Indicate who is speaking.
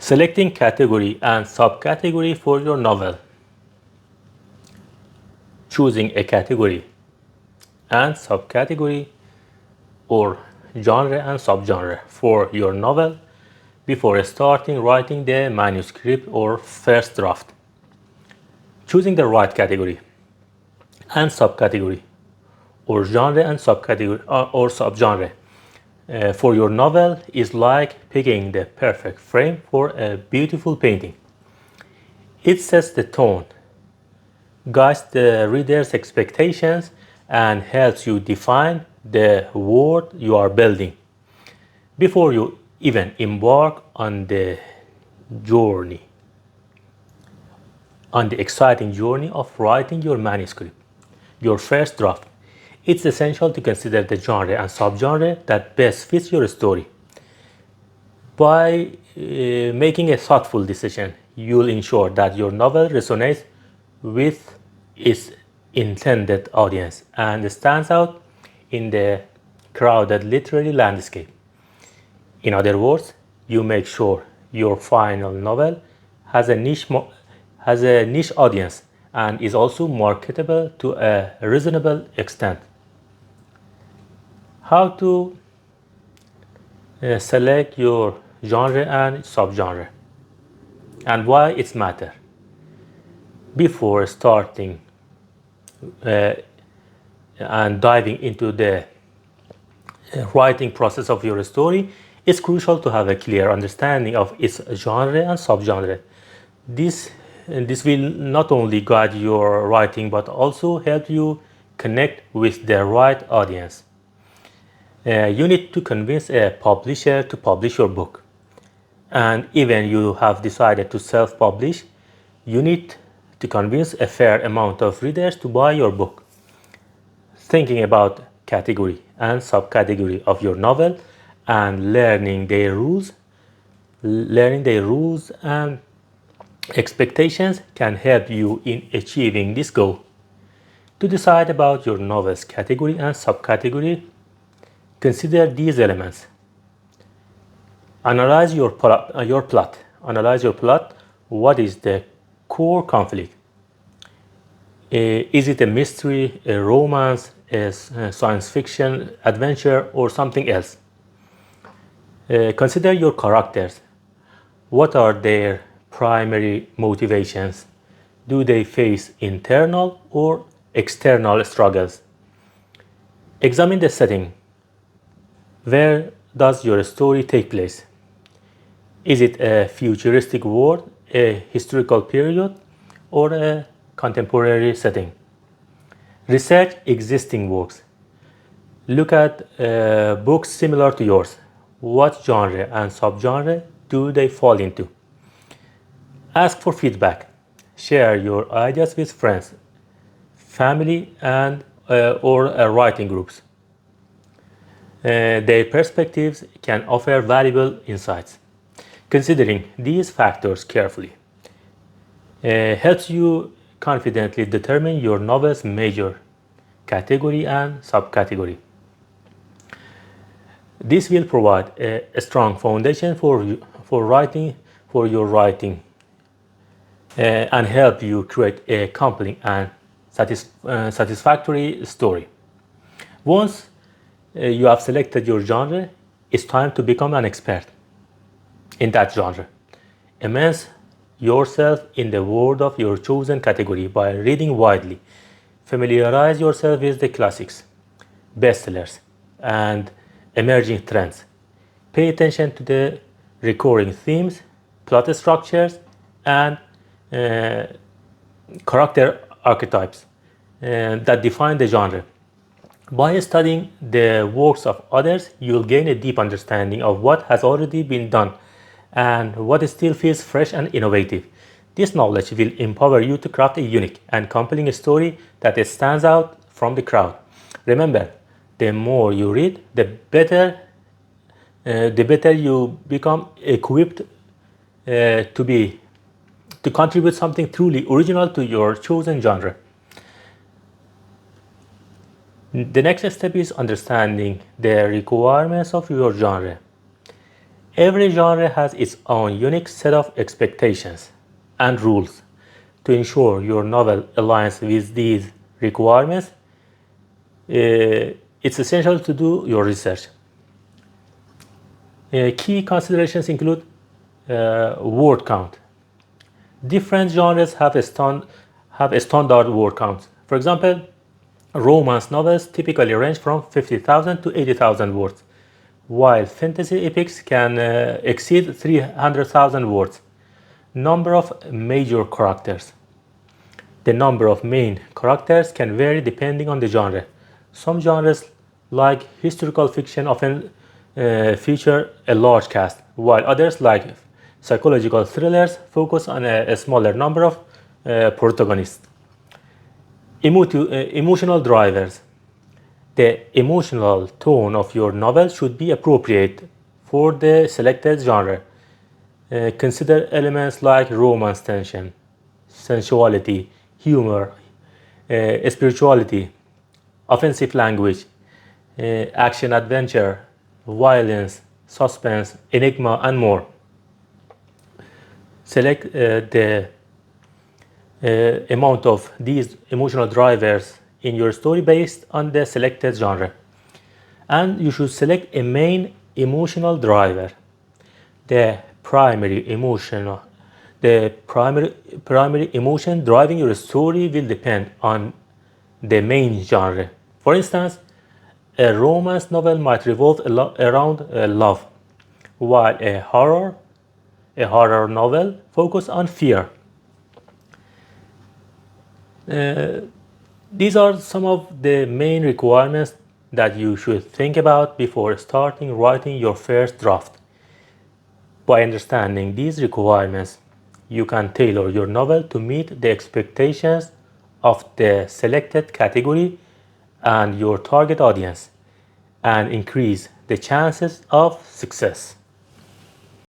Speaker 1: Selecting category and subcategory for your novel. Choosing a category and subcategory or genre and subgenre for your novel before starting writing the manuscript or first draft. Choosing the right category and subcategory or genre and subcategory or subgenre for your novel is like picking the perfect frame for a beautiful painting. It sets the tone, guides the reader's expectations, and helps you define the world you are building before you even embark on the journey, on the exciting journey of writing your manuscript, your first draft. It's essential to consider the genre and subgenre that best fits your story. By making a thoughtful decision, you'll ensure that your novel resonates with its intended audience and stands out in the crowded literary landscape. In other words, you make sure your final novel has a niche audience and is also marketable to a reasonable extent. How to select your genre and subgenre and why it's matter. Before starting and diving into the writing process of your story, it's crucial to have a clear understanding of its genre and subgenre. This will not only guide your writing but also help you connect with the right audience. You need to convince a publisher to publish your book. And even you have decided to self-publish, you need to convince a fair amount of readers to buy your book. Thinking about category and subcategory of your novel and learning their rules and expectations can help you in achieving this goal. To decide about your novel's category and subcategory, consider these elements. Analyze your plot. Analyze your plot. What is the core conflict? Is it a mystery, a romance, a science fiction, adventure, or something else? Consider your characters. What are their primary motivations? Do they face internal or external struggles? Examine the setting. Where does your story take place? Is it a futuristic world, a historical period, or a contemporary setting? Research existing works. Look at books similar to yours. What genre and subgenre do they fall into? Ask for feedback. Share your ideas with friends, family, and or writing groups. Their perspectives can offer valuable insights. Considering these factors carefully helps you confidently determine your novel's major category and subcategory. This will provide a strong foundation for your writing and help you create a compelling and satisfactory story. Once you have selected your genre, it's time to become an expert in that genre. Immerse yourself in the world of your chosen category by reading widely. Familiarize yourself with the classics, bestsellers, and emerging trends. Pay attention to the recurring themes, plot structures, and character archetypes that define the genre. By studying the works of others, you'll gain a deep understanding of what has already been done and what still feels fresh and innovative. This knowledge will empower you to craft a unique and compelling story that stands out from the crowd. Remember, the more you read, the better you become equipped to contribute something truly original to your chosen genre. The next step is understanding the requirements of your genre. Every genre has its own unique set of expectations and rules. To ensure your novel aligns with these requirements, it's essential to do your research. Key considerations include word count. Different genres have a standard word count. For example, romance novels typically range from 50,000 to 80,000 words, while fantasy epics can exceed 300,000 words. Number of major characters. The number of main characters can vary depending on the genre. Some genres, like historical fiction, often feature a large cast, while others, like psychological thrillers, focus on a smaller number of protagonists. Emotional drivers. The emotional tone of your novel should be appropriate for the selected genre. Consider elements like romance tension, sensuality, humor, spirituality, offensive language, action adventure, violence, suspense, enigma, and more. Select the amount of these emotional drivers in your story based on the selected genre. And you should select a main emotional driver. The primary emotion driving your story will depend on the main genre. For instance, a romance novel might revolve around love, while a horror novel focuses on fear. These are some of the main requirements that you should think about before starting writing your first draft. By understanding these requirements, you can tailor your novel to meet the expectations of the selected category and your target audience, and increase the chances of success.